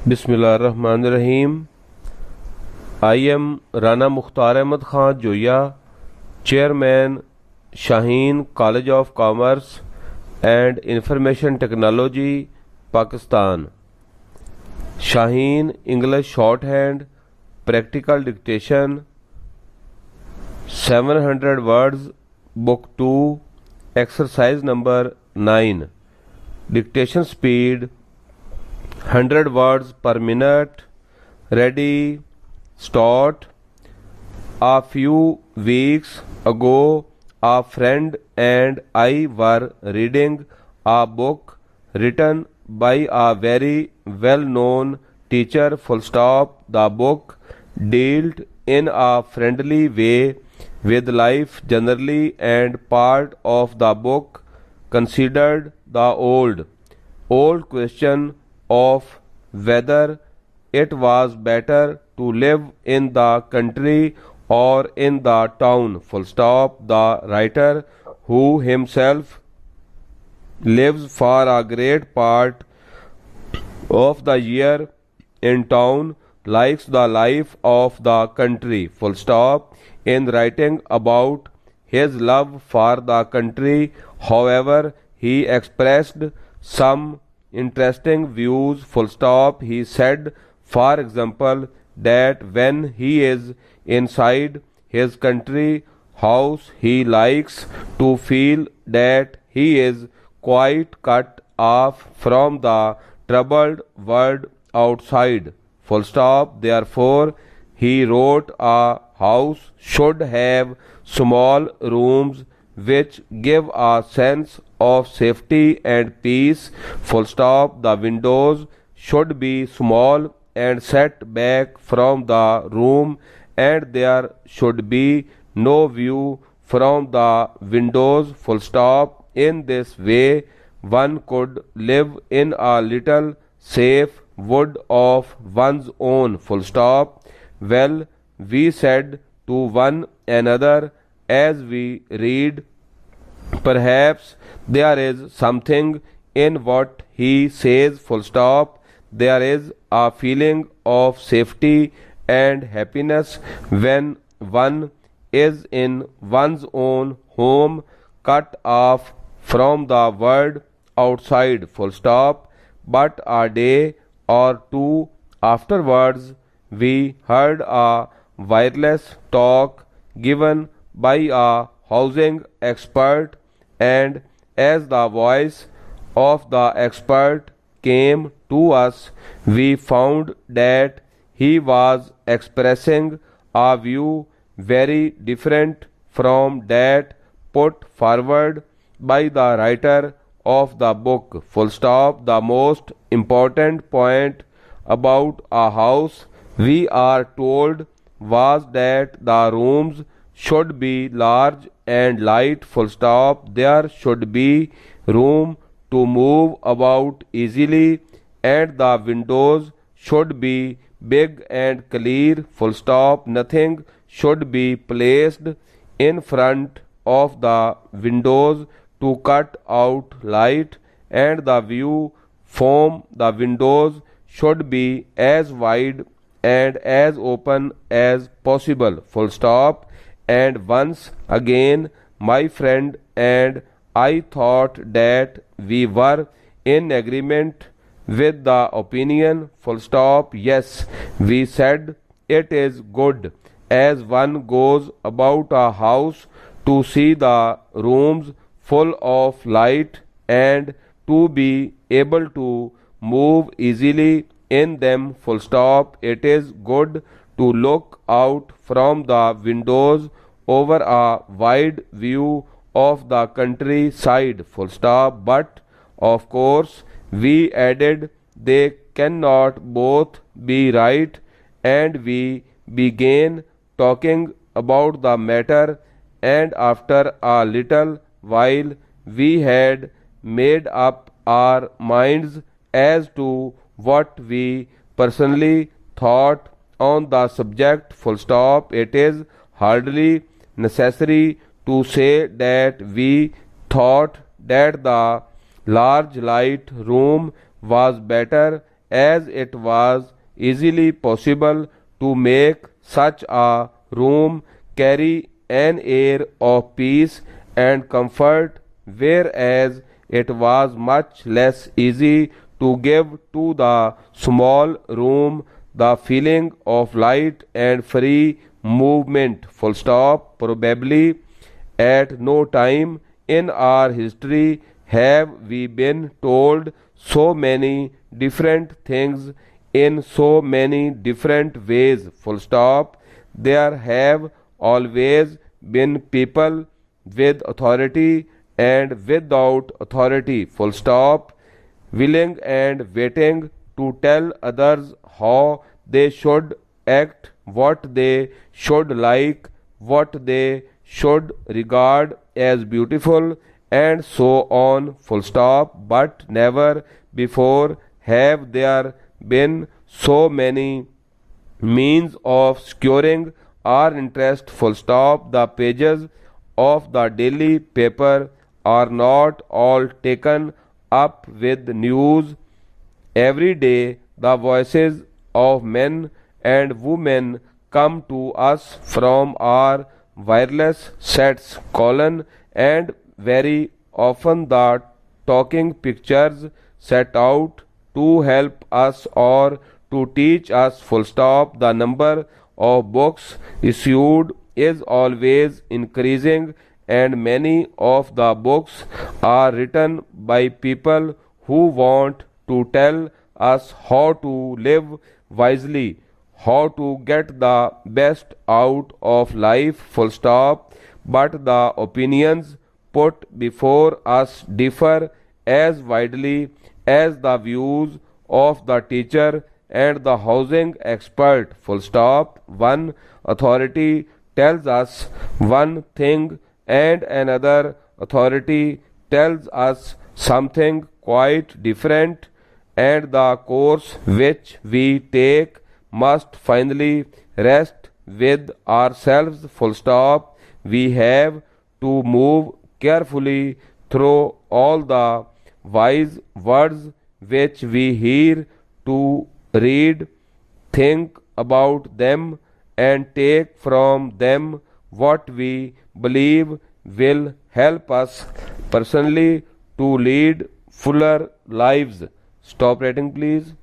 Bismillahirrahmanirrahim. I am Rana Mukhtar Joiya, Chairman, Shaheen College of Commerce and Information Technology, Pakistan. Shaheen English Shorthand, Practical Dictation, 700 words, Book-2, Exercise number 9. Dictation speed 100 words per minute. Ready, start. A few weeks ago, a friend and I were reading a book written by a very well-known teacher. Full stop. The book dealt in a friendly way with life generally, and part of the book considered the old question of whether it was better to live in the country or in the town. Full stop. The writer, who himself lives for a great part of the year in town, likes the life of the country. Full stop. In writing about his love for the country, however, he expressed some interesting views. Full stop. He said, for example, that when he is inside his country house, he likes to feel that he is quite cut off from the troubled world outside. Full stop. Therefore, he wrote, a house should have small rooms which give a sense of safety and peace. Full stop. The windows should be small and set back from the room, and there should be no view from the windows. Full stop. In this way, one could live in a little safe wood of one's own. Full stop. Well, we said to one another as we read, perhaps there is something in what he says. Full stop. There is a feeling of safety and happiness when one is in one's own home, cut off from the world outside. Full stop. But a day or two afterwards, we heard a wireless talk given by a housing expert, and as the voice of the expert came to us, we found that he was expressing a view very different from that put forward by the writer of the book. Full stop. The most important point about a house, we are told, was that the rooms should be large and light. Full stop. There should be room to move about easily, and the windows should be big and clear. Full stop. Nothing should be placed in front of the windows to cut out light, and the view from the windows should be as wide and as open as possible. Full stop. And once again, my friend and I thought that we were in agreement with the opinion. Full stop. Yes, we said, it is good as one goes about a house to see the rooms full of light and to be able to move easily in them. Full stop. It is good to look out from the windows over a wide view of the countryside. Full stop. But of course, we added, they cannot both be right, and we began talking about the matter, and after a little while we had made up our minds as to what we personally thought on the subject. Full stop. It is hardly necessary to say that we thought that the large light room was better as it was easily possible to make such a room carry an air of peace and comfort, whereas it was much less easy to give to the small room the feeling of light and free movement. Full stop. Probably at no time in our history have we been told so many different things in so many different ways. Full stop. There have always been people with authority and without authority. Full stop. Willing and waiting to tell others how they should act, what they should like, what they should regard as beautiful, and so on. Full stop. But never before have there been so many means of securing our interest. Full stop. The pages of the daily paper are not all taken up with news. Every day the voices of men and women come to us from our wireless sets, and very often the talking pictures set out to help us or to teach us. Full stop. The number of books issued is always increasing, and many of the books are written by people who want to tell us how to live wisely, how to get the best out of life. Full stop. But the opinions put before us differ as widely as the views of the teacher and the housing expert. Full stop. One authority tells us one thing and another authority tells us something quite different, and the course which we take must finally rest with ourselves. Full stop. We have to move carefully through all the wise words which we hear, to read, think about them, and take from them what we believe will help us personally to lead fuller lives. Stop writing, please.